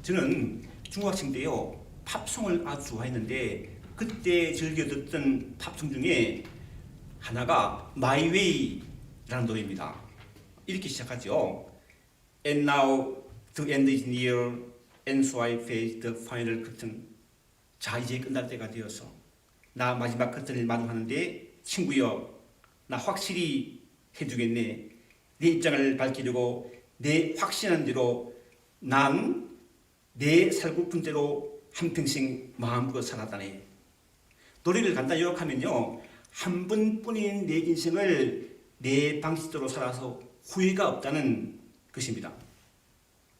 저는 중학생 때요 팝송을 아주 좋아했는데 그때 즐겨 듣던 팝송 중에 하나가 My Way라는 노래입니다. 이렇게 시작하죠. And now the end is near, and so I face the final curtain. 자, 이제 끝날 때가 되어서 나 마지막 커튼을 마주하는데 친구여, 나 확실히 해주겠네. 내 입장을 밝히려고 내 확신한 대로 난 내 살고픈 대로 한평생 마음껏 살았다네. 노래를 간단히 요약하면요, 한 번뿐인 내 인생을 내 방식대로 살아서 후회가 없다는 것입니다.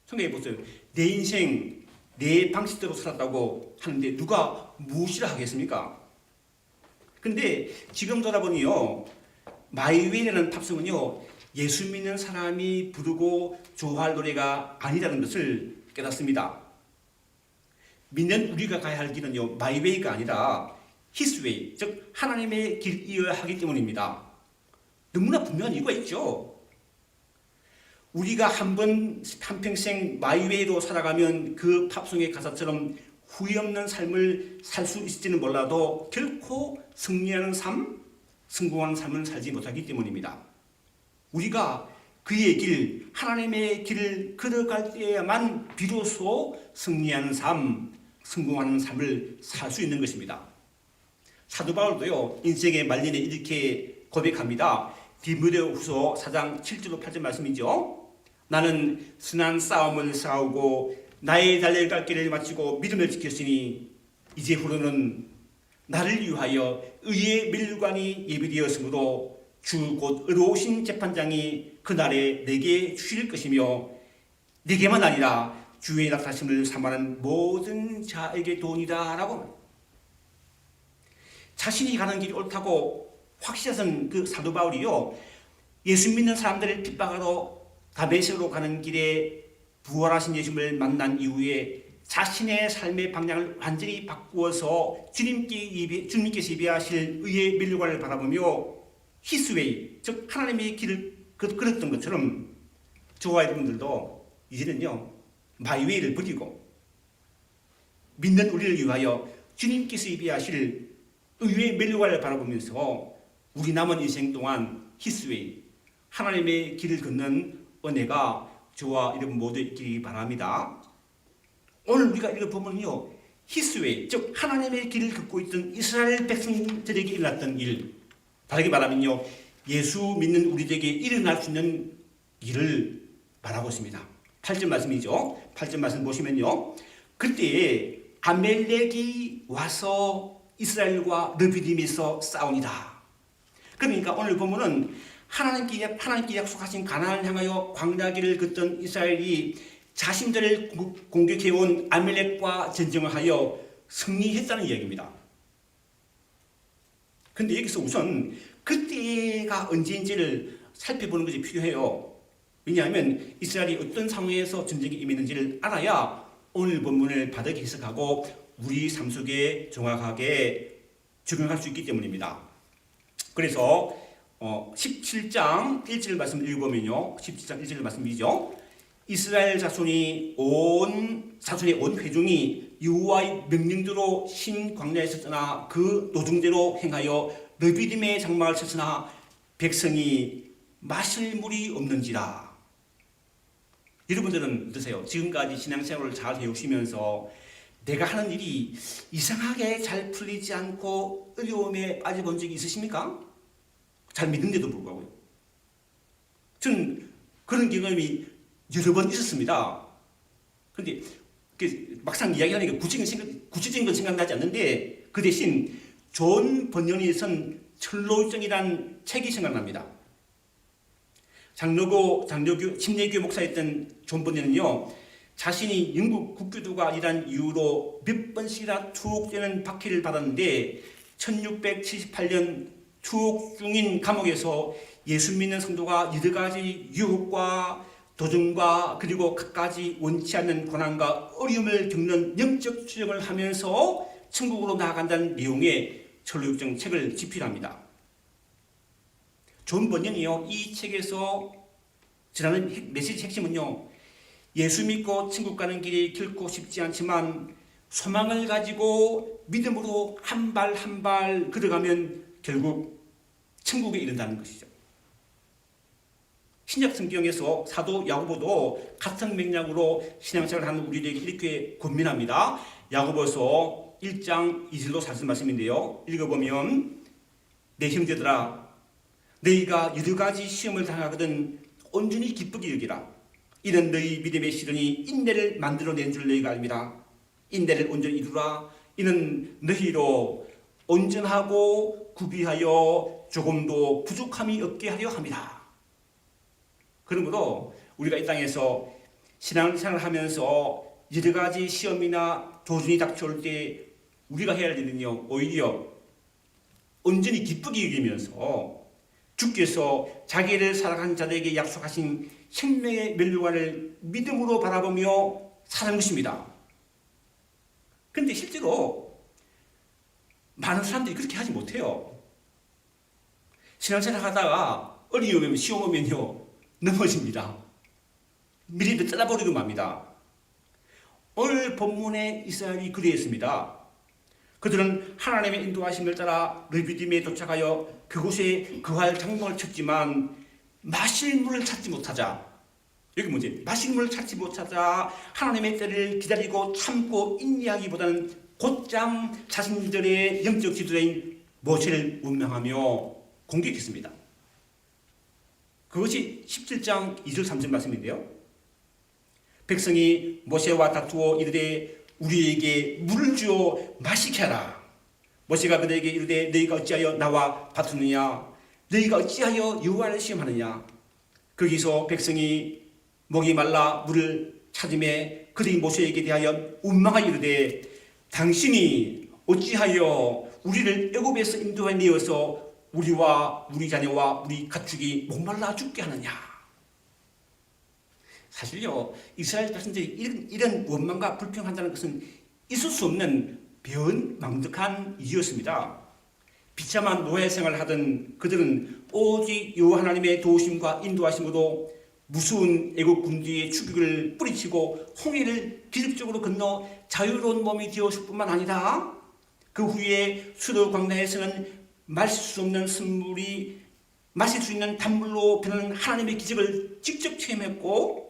생각해 보세요. 내 인생 내 방식대로 살았다고 하는데 누가 무시를 하겠습니까? 근데 지금 돌아보니요, 마이웨이라는 팝송은요, 예수 믿는 사람이 부르고 좋아할 노래가 아니라는 것을 깨닫습니다. 믿는 우리가 가야 할 길은요, 마이웨이가 아니라 His way, 즉 하나님의 길이어야 하기 때문입니다. 너무나 분명한 이유가 있죠. 우리가 한평생 마이웨이로 살아가면 그 팝송의 가사처럼 후회 없는 삶을 살 수 있을지는 몰라도 결코 승리하는 삶, 성공하는 삶을 살지 못하기 때문입니다. 우리가 그의 길, 하나님의 길을 걸어갈 때야만 비로소 승리하는 삶, 성공하는 삶을 살 수 있는 것입니다. 사도 바울도요, 인생의 말년에 이렇게 고백합니다. 디모데후서 4장 7절 8절 말씀이죠. 나는 선한 싸움을 싸우고 나의 달려갈 길을 마치고 믿음을 지켰으니 이제후로는 나를 위하여 의의 멸관이 예비되었으므로 주 곧 의로우신 재판장이 그날에 내게 주실 것이며 내게만 아니라 주의 낙타심을 삼하는 모든 자에게 도니라 라고. 자신이 가는 길이 옳다고 확실한 그 사도 바울이요, 예수 믿는 사람들을 핍박하러 다메섹으로 가는 길에 부활하신 예수님을 만난 이후에 자신의 삶의 방향을 완전히 바꾸어서 주님께서 예비하실 의의 면류관을 바라보며 His way, 즉 하나님의 길을 걸었던 것처럼 저와 여러분들도 이제는요, My way를 버리고 믿는 우리를 위하여 주님께서 예비하실 의의 면류관을 바라보면서 우리 남은 인생 동안 His way, 하나님의 길을 걷는 은혜가 저와 여러분 모두 있기를 바랍니다. 오늘 우리가 읽어보면요, His way, 즉 하나님의 길을 걷고 있던 이스라엘 백성들에게 일어났던 일, 다르게 말하면요, 예수 믿는 우리에게 일어날 수 있는 일을 말하고 있습니다. 8절 말씀이죠. 8절 말씀 보시면요, 그때에 아멜렉이 와서 이스라엘과 르비딤에서 싸우니다. 그러니까 오늘 보면은 하나님께 약속하신 가나안을 향하여 광야길을 걷던 이스라엘이 자신들을 공격해온 아멜렉과 전쟁을 하여 승리했다는 이야기입니다. 근데 여기서 우선 그때가 언제인지를 살펴보는 것이 필요해요. 왜냐하면 이스라엘이 어떤 상황에서 전쟁에 임했는지를 알아야 오늘 본문을 바르게 해석하고 우리 삶 속에 정확하게 적용할 수 있기 때문입니다. 그래서 17장 1절 말씀 읽어보면요, 17장 1절 말씀이죠. 이스라엘 자손의 온 회중이 여호와의 명령대로 신 광야에서 떠나 그 노중대로 행하여 르비딤의 장막을 쳤으나 백성이 마실 물이 없는지라. 여러분들은 어떠세요? 지금까지 신앙생활을 잘 해오시면서 내가 하는 일이 이상하게 잘 풀리지 않고 어려움에 빠져본 적이 있으십니까? 잘 믿는데도 불구하고요. 저는 그런 경험이 여러 번 있었습니다. 그런데 막상 이야기하니까 구체적인 건 생각나지 않는데 그 대신 존 번연이 쓴 철로일정이라는 책이 생각납니다. 침례교 목사였던 존 번연은요, 자신이 영국 국교도가 아니란 이유로 몇 번씩이나 투옥되는 박해를 받았는데 1678년 투옥 중인 감옥에서 예수 믿는 성도가 여러 가지 유혹과 도전과 그리고 갖가지 원치 않는 고난과 어려움을 겪는 영적 추적을 하면서 천국으로 나아간다는 내용의 철로육정 책을 집필합니다. 존 번연이요, 이 책에서 전하는 메시지 핵심은요, 예수 믿고 천국 가는 길이 결코 쉽지 않지만 소망을 가지고 믿음으로 한 발 한 발 걸어가면 결국 천국에 이른다는 것이죠. 신약 성경에서 사도 야고보도 같은 맥락으로 신앙생활을 하는 우리에게 이렇게 권면합니다. 야고보서 1장 2절로 4절 말씀인데요. 읽어보면 내 형제들아 너희가 여러 가지 시험을 당하거든 온전히 기쁘게 여기라. 이는 너희 믿음의 시련이 인내를 만들어낸 줄 너희가 알미라. 인내를 온전히 이루라. 이는 너희로 온전하고 구비하여 조금도 부족함이 없게 하려 합니다. 그러므로 우리가 이 땅에서 신앙생활을 하면서 여러 가지 시험이나 도전이 닥쳐올 때 우리가 해야 할 일은요, 오히려 온전히 기쁘게 여기면서 주께서 자기를 사랑하는 자들에게 약속하신 생명의 멸류관을 믿음으로 바라보며 사는 것입니다. 그런데 실제로 많은 사람들이 그렇게 하지 못해요. 신앙생활 하다가 어려우면 시험 오면요 넘어집니다. 미리 잘라버리고 맙니다. 오늘 본문의 이스라엘이 그리했습니다. 그들은 하나님의 인도하심을 따라 르비딤에 도착하여 그곳에 거할 장막을 쳤지만 마실 물을 찾지 못하자, 여기 문제, 마실 물을 찾지 못하자 하나님의 때를 기다리고 참고 인내하기보다는 곧장 자신들의 영적 지도자인 모세를 운명하며 공격했습니다. 그것이 17장 2절 3절 말씀인데요. 백성이 모세와 다투어 이르되 우리에게 물을 주어 마시게 하라. 모세가 그들에게 이르되 너희가 어찌하여 나와 다투느냐? 너희가 어찌하여 여호와를 시험하느냐? 거기서 백성이 목이 말라 물을 찾음에 그들이 모세에게 대하여 운망하여 이르되 당신이 어찌하여 우리를 애굽에서 인도해 내어서 우리와 우리 자녀와 우리 가축이 목말라 죽게 하느냐? 사실요, 이스라엘 백성들이 이런 원망과 불평한다는 것은 있을 수 없는 변망덕한 일이었습니다. 비참한 노예 생활을 하던 그들은 오직 여호와 하나님의 도우심과 인도하심으로 무서운 애국 군대의 추격을 뿌리치고 홍해를 기습적으로 건너 자유로운 몸이 되었을 뿐만 아니라 그 후에 수도 광야에서는 마실 수 없는 선물이 마실 수 있는 단물로 변하는 하나님의 기적을 직접 체험했고,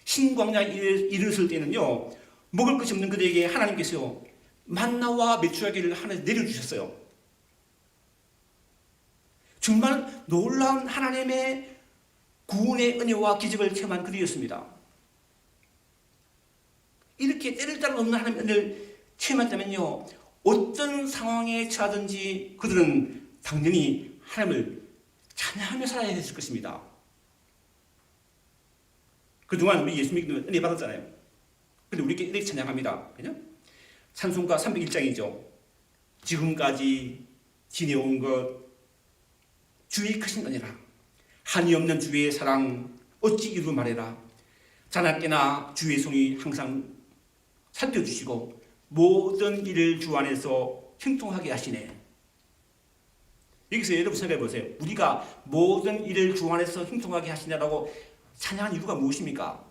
신광야에 이르렀을 때는요 먹을 것이 없는 그들에게 하나님께서 만나와 메추라기를 하나님 내려주셨어요. 정말 놀라운 하나님의 구원의 은혜와 기적을 체험한 그들이었습니다. 이렇게 때를 따라 없는 하나님의 은혜를 체험했다면요 어떤 상황에 처하든지 그들은 당연히 하나님을 찬양하며 살아야 했을 것입니다. 그동안 우리 예수 믿으면 은혜 받았잖아요. 근데 우리께 이렇게 찬양합니다. 그죠? 찬송가 301장이죠. 지금까지 지내온 것 주의 크신 은혜라. 한이 없는 주의 사랑 어찌 이루 말해라. 자나깨나 주의 손이 항상 살펴주시고 모든 일을 주 안에서 형통하게 하시네. 여기서 여러분 생각해 보세요. 우리가 모든 일을 주 안에서 형통하게 하시냐라고 찬양한 이유가 무엇입니까?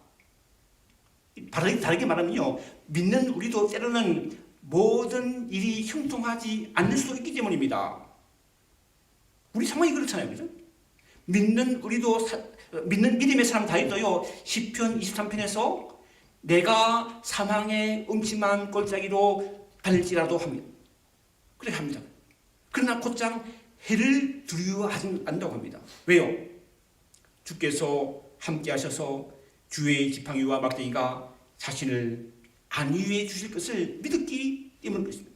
다르게 말하면요, 믿는 우리도 때로는 모든 일이 형통하지 않을 수도 있기 때문입니다. 우리 상황이 그렇잖아요, 그죠? 믿는 믿음의 사람 다윗도요 시편 23편에서 내가 사망의 음침한 골짜기로 달릴지라도 합니다. 그렇게 합니다. 그러나 곧장 해를 두려워하지 않는다고 합니다. 왜요? 주께서 함께 하셔서 주의 지팡이와 막대기가 자신을 안위해 주실 것을 믿었기 때문인 것입니다.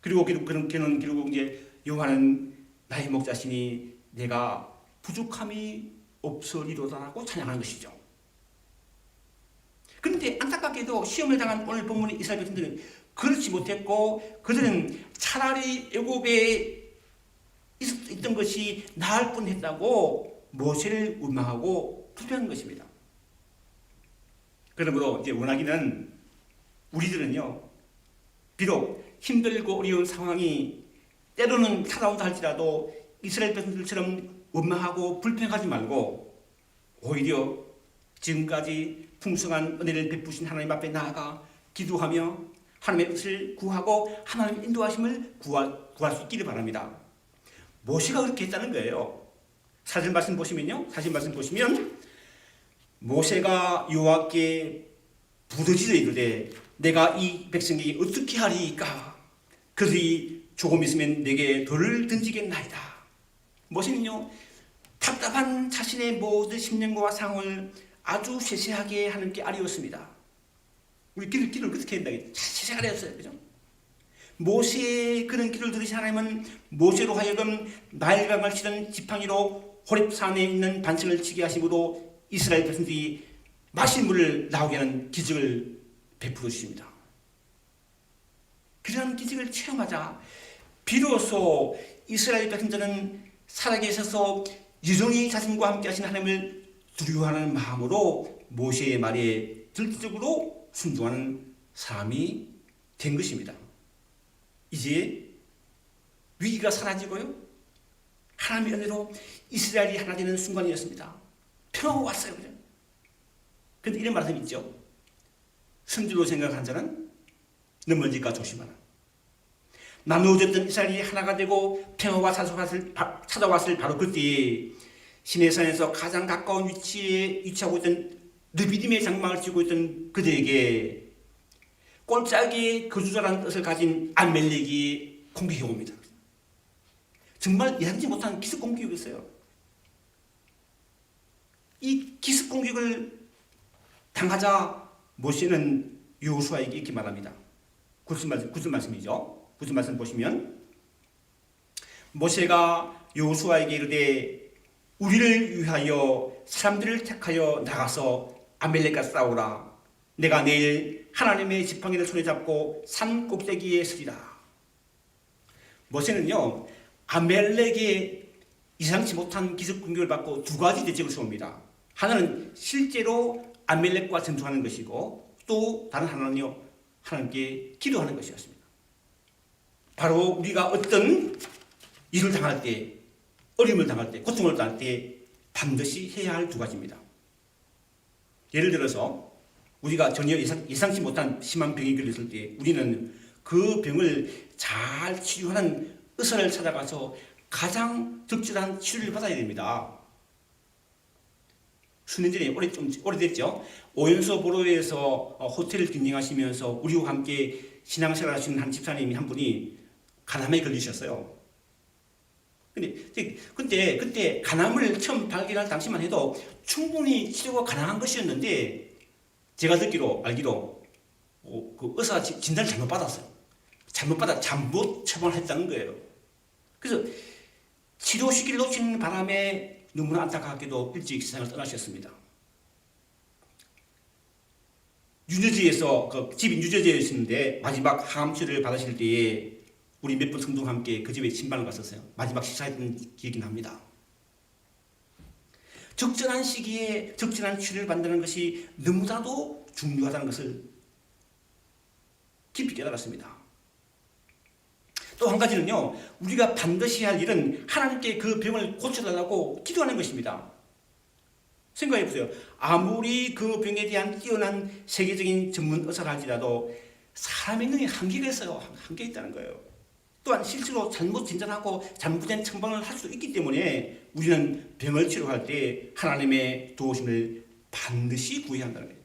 그리고 그는 결국 이제 여호와는 나의 목자시니 내가 부족함이 없으리로다라고 찬양하는 것이죠. 그런데 안타깝게도 시험을 당한 오늘 본문의 이스라엘 백성들은 그렇지 못했고 그들은 차라리 애굽에 있던 것이 나을 뻔했다고 모세를 원망하고 불평한 것입니다. 그러므로 이제 원하기는 우리들은요 비록 힘들고 어려운 상황이 때로는 찾아온다 할지라도 이스라엘 백성들처럼 원망하고 불평하지 말고 오히려 지금까지 풍성한 은혜를 베푸신 하나님 앞에 나아가 기도하며 하나님의 뜻을 구하고 하나님의 인도하심을 구할 수 있기를 바랍니다. 모세가 그렇게 했다는 거예요. 사실 말씀 보시면요. 모세가 여호와께 부르짖어 이르되 내가 이 백성에게 어떻게 하리이까? 그들이 조금 있으면 내게 돌을 던지겠나이다. 모세는요, 답답한 자신의 모든 심령과 상황을 아주 세세하게 하나님께 아뢰었습니다. 우리 기도를 그렇게 한다. 세세하게 했어요. 그죠? 모세의 그런 기도를 들으신 하나님은 모세로 하여금 나일강을 치던 지팡이로 호렙산에 있는 반석을 치게 하심으로 이스라엘 백성들이 마실 물을 나오게 하는 기적을 베풀어 주십니다. 그러한 기적을 체험하자 비로소 이스라엘 백성들은 살아계셔서 여전히 자신과 함께 하신 하나님을 두려워하는 마음으로 모세의 말에 절대적으로 순종하는 사람이 된 것입니다. 이제 위기가 사라지고요, 하나님의 은혜로 이스라엘이 하나 되는 순간이었습니다. 평화가 왔어요. 그런데 이런 말씀이 있죠. 성질로 생각한 자는 넘어질까 조심하라. 나누어졌던 이스라엘이 하나가 되고 평화가 찾아왔을 바로 그때 시내산에서 가장 가까운 위치에 위치하고 있던 르비딤의 장막을 지고 있던 그들에게 꼴짝이 거주자라는 뜻을 가진 아멜렉이 공격해 옵니다. 정말 예상치 못한 기습 공격이었어요. 이 기습 공격을 당하자 모세는 여호수아에게 이렇게 말합니다. 무슨 말씀이죠? 무슨 말씀 보시면 모세가 여호수아에게 이르되 우리를 위하여 사람들을 택하여 나가서 아멜렉과 싸우라. 내가 내일 하나님의 지팡이를 손에 잡고 산 꼭대기에 서리라. 모세는요, 아멜렉의 이상치 못한 기습 공격을 받고 두 가지 대책을 세웁니다. 하나는 실제로 아멜렉과 전투하는 것이고 또 다른 하나는요, 하나님께 기도하는 것이었습니다. 바로 우리가 어떤 일을 당할 때, 어려움을 당할 때, 고통을 당할 때 반드시 해야 할 두 가지입니다. 예를 들어서 우리가 전혀 예상치 못한 심한 병이 걸렸을 때 우리는 그 병을 잘 치료하는 의사를 찾아가서 가장 적절한 치료를 받아야 됩니다. 수년 전에 오래됐죠. 오연서 보로에서 호텔을 경영하시면서 우리와 함께 신앙생활 하시는 한 집사님이 한 분이 간암에 걸리셨어요. 근데 그때 간암을 처음 발견할 당시만 해도 충분히 치료가 가능한 것이었는데 제가 알기로 그 의사 진단을 잘못 받았어요. 잘못 처방했다는 거예요. 그래서 치료 시기를 놓치는 바람에 너무나 안타깝게도 일찍 세상을 떠나셨습니다. 뉴저지에서 집이 뉴저지였는데 마지막 항암 치료를 받으실 때에 우리 몇 분 성도와 함께 그 집에 신방을 갔었어요. 마지막 식사했던 기억이 납니다. 적절한 시기에 적절한 치료를 받는 것이 너무나도 중요하다는 것을 깊이 깨달았습니다. 또 한 가지는요, 우리가 반드시 할 일은 하나님께 그 병을 고쳐달라고 기도하는 것입니다. 생각해 보세요. 아무리 그 병에 대한 뛰어난 세계적인 전문 의사를 할지라도 사람의 능력이 한계가 있어요. 한계 있다는 거예요. 또한 실제로 잘못 진단하고 잘못된 처방을 할 수 있기 때문에 우리는 병을 치료할 때 하나님의 도우심을 반드시 구해야 한다는 거예요.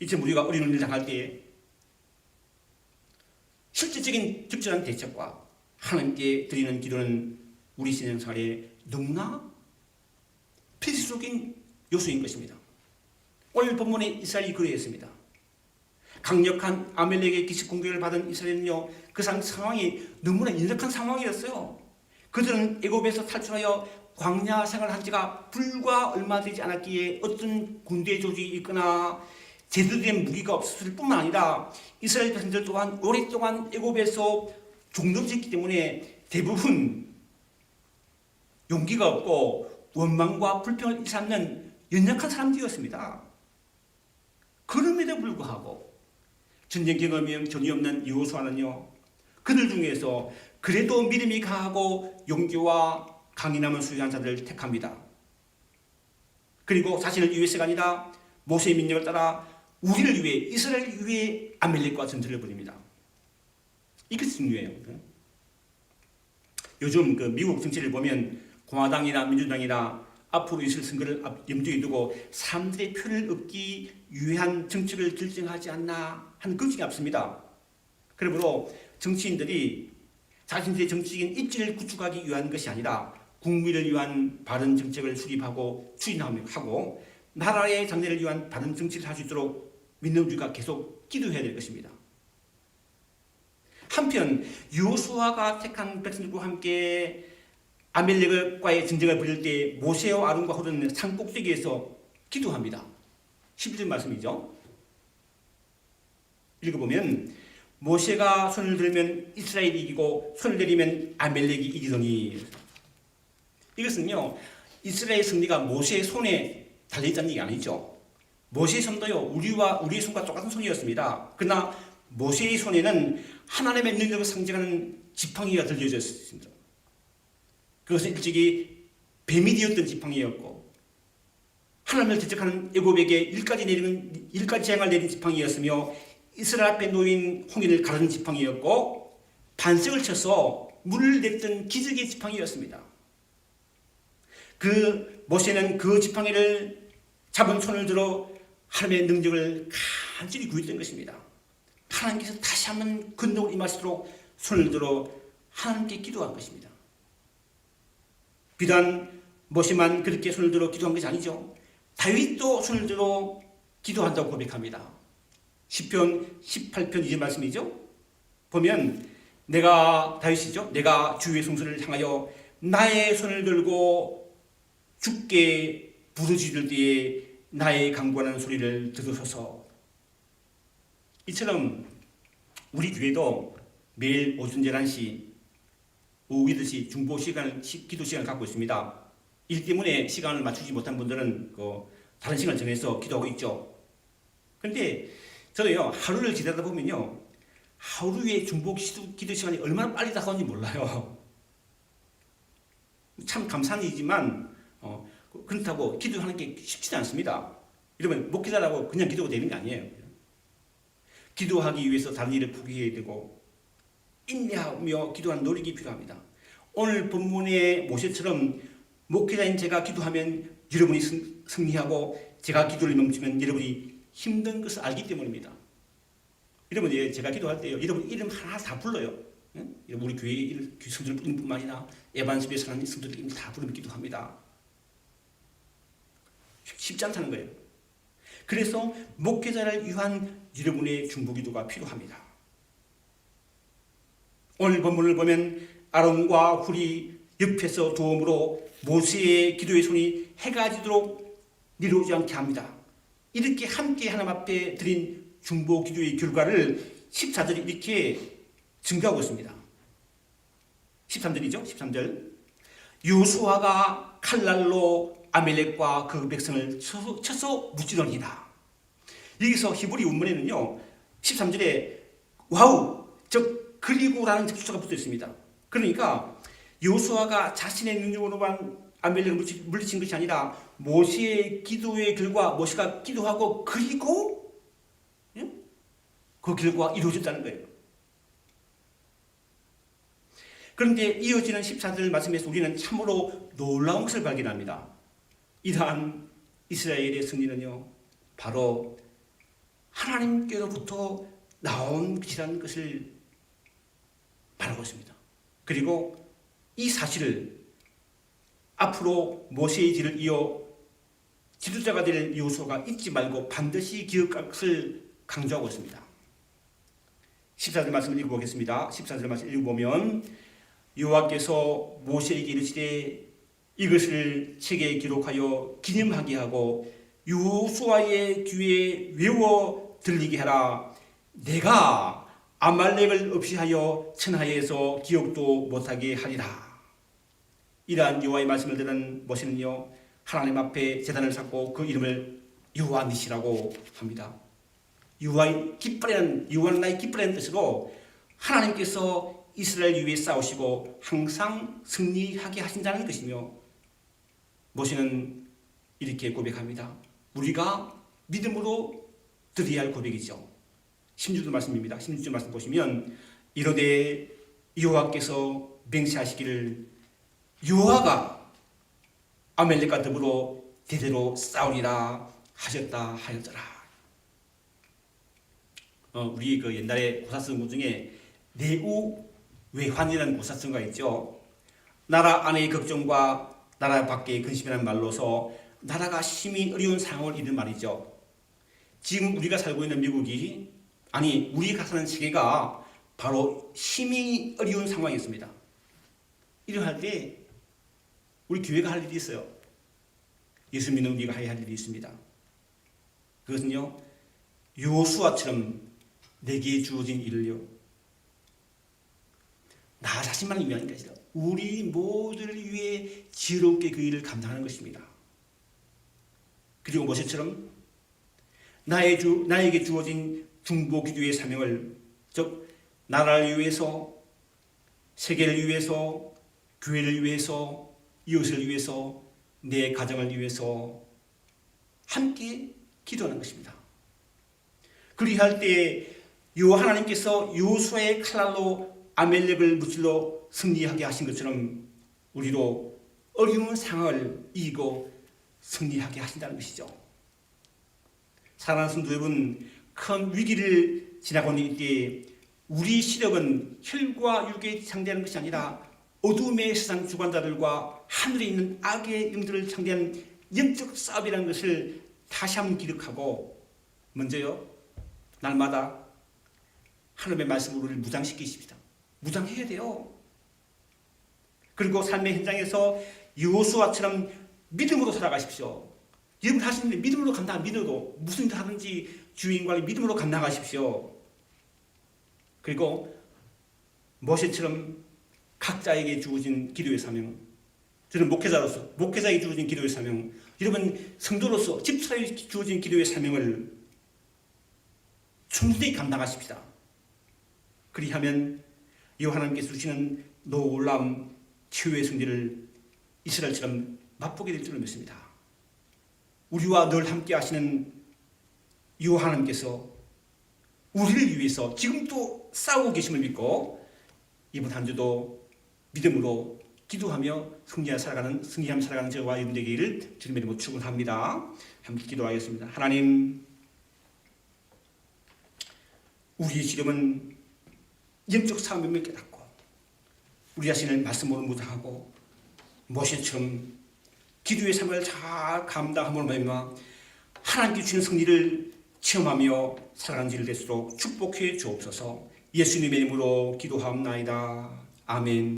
이처럼 우리가 어려운 일을 당할 때 실질적인 적절한 대책과 하나님께 드리는 기도는 우리 신앙생활에 너무나 필수적인 요소인 것입니다. 오늘 본문에 이스라엘이 그러했습니다. 강력한 아멜렉의 기습 공격을 받은 이스라엘은요, 그 상황이 너무나 인색한 상황이었어요. 그들은 애굽에서 탈출하여 광야 생활한 지가 불과 얼마 되지 않았기에 어떤 군대 조직이 있거나 제대로 된 무기가 없었을 뿐만 아니라 이스라엘 백성들 또한 오랫동안 애굽에서 종노릇했기 때문에 대부분 용기가 없고 원망과 불평을 일삼는 연약한 사람들이었습니다. 그럼에도 불구하고 전쟁 경험이 전혀 없는 여호수아는요, 그들 중에서 그래도 믿음이 강하고 용기와 강인함을 수여한 자들을 택합니다. 그리고 자신을 위해서가 아니라 모세의 명령을 따라 우리를 위해, 이스라엘을 위해 아말렉과 전투를 벌입니다. 이것이 중요해요. 요즘 그 미국 정치를 보면 공화당이나 민주당이나 앞으로 있을 선거를 염두에 두고 사람들의 표를 얻기 위한 정책을 결정하지 않나 하는 걱정이 앞섭니다. 그러므로 정치인들이 자신들의 정치적인 입지를 구축하기 위한 것이 아니라 국민을 위한 바른 정책을 수립하고 추진하고 나라의 장래를 위한 바른 정치를 할 수 있도록 믿는 우리가 계속 기도해야 될 것입니다. 한편 여호수아가 택한 백성들과 함께 아말렉과의 전쟁을 벌일 때 모세와 아론과 홀은 산 꼭대기에서 기도합니다. 11절 말씀이죠. 읽어보면 모세가 손을 들면 이스라엘이 이기고 손을 내리면 아말렉이 이기더니, 이것은요 이스라엘 승리가 모세의 손에 달려있다는 얘기 아니죠. 모세의 손도요 우리의 손과 똑같은 손이었습니다. 그러나 모세의 손에는 하나님의 능력을 상징하는 지팡이가 들려져 있습니다. 그것은 일찍이 뱀이 되었던 지팡이였고 하나님을 대적하는 애굽에게 일까지 재앙을 내린 지팡이였으며 이스라엘 앞에 놓인 홍해를 가르는 지팡이였고 반석을 쳐서 물을 냈던 기적의 지팡이였습니다. 그 모세는 그 지팡이를 잡은 손을 들어 하나님의 능력을 간절히 구했던 것입니다. 하나님께서 다시 한번 근동을 임하시도록 손을 들어 하나님께 기도한 것입니다. 비단 모세만 그렇게 손을 들어 기도한 것이 아니죠. 다윗도 손을 들어 기도한다고 고백합니다. 시편 18편 2절 말씀이죠. 보면 다윗이죠. 내가 주의 성소를 향하여 나의 손을 들고 주께 부르짖을 때에 나의 간구하는 소리를 들으소서. 이처럼 우리 교회도 매일 오전 11시, 오후 8시 중보 기도 시간을 갖고 있습니다. 일 때문에 시간을 맞추지 못한 분들은 다른 시간을 정해서 기도하고 있죠. 그런데 저도요 하루를 지나다 보면요 하루의 중보 기도 시간이 얼마나 빨리 다가오는지 몰라요. 참 감사한 일이지만 그렇다고 기도하는 게 쉽지 않습니다. 여러분 목회자라고 그냥 기도가 되는 게 아니에요. 기도하기 위해서 다른 일을 포기해야 되고 인내하며 기도하는 노력이 필요합니다. 오늘 본문의 모세처럼 목회자인 제가 기도하면 여러분이 승리하고 제가 기도를 멈추면 여러분이 힘든 것을 알기 때문입니다. 여러분 제가 기도할 때요 여러분 이름 하나 다 불러요. 우리 교회 성도들 부르는 뿐만 아니라 에반스에 사는 성도들 이름 다 부르며 기도합니다. 쉽지 않다는 거예요. 그래서 목회자를 위한 여러분의 중보기도가 필요합니다. 오늘 본문을 보면 아론과 훌이 옆에서 도움으로 모세의 기도의 손이 해가 지도록 내려오지 않게 합니다. 이렇게 함께 하나님 앞에 드린 중보기도의 결과를 14절이 이렇게 증가하고 있습니다. 13절이죠. 13절 여호수아가 칼날로 아말렉과 그 백성을 쳐서 무찌르니라. 여기서 히브리 원문에는요 13절에 와우 즉 그리고라는 접수가 붙어 있습니다. 그러니까 여호수아가 자신의 능력으로만 아말렉을 물리친 것이 아니라 모세의 기도의 결과 모세가 기도하고 그리고 그 결과가 이루어졌다는 거예요. 그런데 이어지는 14절 말씀에서 우리는 참으로 놀라운 것을 발견합니다. 이러한 이스라엘의 승리는요 바로 하나님께로부터 나온 것이라는 것을 말하고 있습니다. 그리고 이 사실을 앞으로 모세의 길을 이어 지도자가 될 여호수아가 잊지 말고 반드시 기억할 것을 강조하고 있습니다. 14절 말씀을 읽어보겠습니다. 14절 말씀 읽어보면 여호와께서 모세에게 이르시되 이것을 책에 기록하여 기념하게 하고 여호수아의 귀에 외워 들리게 하라. 내가 아말렉을 없이 하여 천하에서 기억도 못하게 하리라. 이러한 여호와의 말씀을 들은 모세는요 하나님 앞에 제단을 쌓고 그 이름을 여호와 니시라고 합니다. 여호와의 깃발이라는 여호와는 나의 깃발이라는 뜻으로 하나님께서 이스라엘 위에 싸우시고 항상 승리하게 하신다는 것이며 모세는 이렇게 고백합니다. 우리가 믿음으로 드려야 할 고백이죠. 16절 말씀입니다. 16절 말씀 보시면 이르되 여호와께서 맹세하시기를 여호와가 아말렉과 더불어 대대로 싸우리라 하셨다 하였더라. 우리 그 옛날에 고사성구 중에 내우외환이라는 고사성가 있죠. 나라 안의 걱정과 나라 밖의 근심이라는 말로서 나라가 심히 어려운 상황을 이른 말이죠. 지금 우리가 살고 있는 미국이 아니 우리가 사는 세계가 바로 심히 어려운 상황이 있습니다. 이러할 때 우리 교회가 할 일이 있어요. 예수 믿는 우리가 해야 할 일이 있습니다. 그것은요, 요수아처럼 내게 주어진 일을요, 나 자신만을 위한 것이 아니라 우리 모두를 위해 지혜롭게 그 일을 감당하는 것입니다. 그리고 모세처럼 나에게 주어진 중보기도의 사명을, 즉 나라를 위해서, 세계를 위해서, 교회를 위해서, 이웃을 위해서, 내 가정을 위해서 함께 기도하는 것입니다. 그리할 때 하나님께서 여호수아의 칼날로 아말렉을 무찔러 승리하게 하신 것처럼 우리도 어려운 상황을 이기고 승리하게 하신다는 것이죠. 사랑하는 성도 여러분, 큰 위기를 지나고 있는 이때 우리 시력은 혈과 육에 상대하는 것이 아니라 어둠의 세상 주관자들과 하늘에 있는 악의 영들을 상대하는 영적 싸움이라는 것을 다시 한번 기억하고, 먼저요, 날마다 하나님의 말씀으로 우리를 무장시키십니다. 무장해야 돼요. 그리고 삶의 현장에서 여호수아처럼 믿음으로 살아가십시오. 여러분 하시는 믿음으로 감당한 믿음으로 무슨 일을 하든지 주인과 믿음으로 감당하십시오. 그리고 모세처럼 각자에게 주어진 기도의 사명, 저는 목회자로서 목회자에게 주어진 기도의 사명, 여러분 성도로서 집사에게 주어진 기도의 사명을 충분히 감당하십시다. 그리하면 하나님께서 주시는 놀라운 치유의 승리를 이스라엘처럼 맛보게 될 줄을 믿습니다. 우리와 늘 함께 하시는 하나님께서 우리를 위해서 지금도 싸우고 계심을 믿고 이번 한 주도 믿음으로 기도하며 승리하며 살아가는 저와 여러분 되기를 주님의 이름으로 축원합니다. 함께 기도하겠습니다. 하나님, 우리의 지름은 영적 싸움임을 깨닫고 우리 자신을 말씀으로 무장하고 모세처럼 기도의 삶을 잘 감당함으로 말미암아 하나님께 주시는 승리를 체험하며 살아가는 일 될수록 축복해 주옵소서. 예수님의 이름으로 기도하옵나이다. 아멘.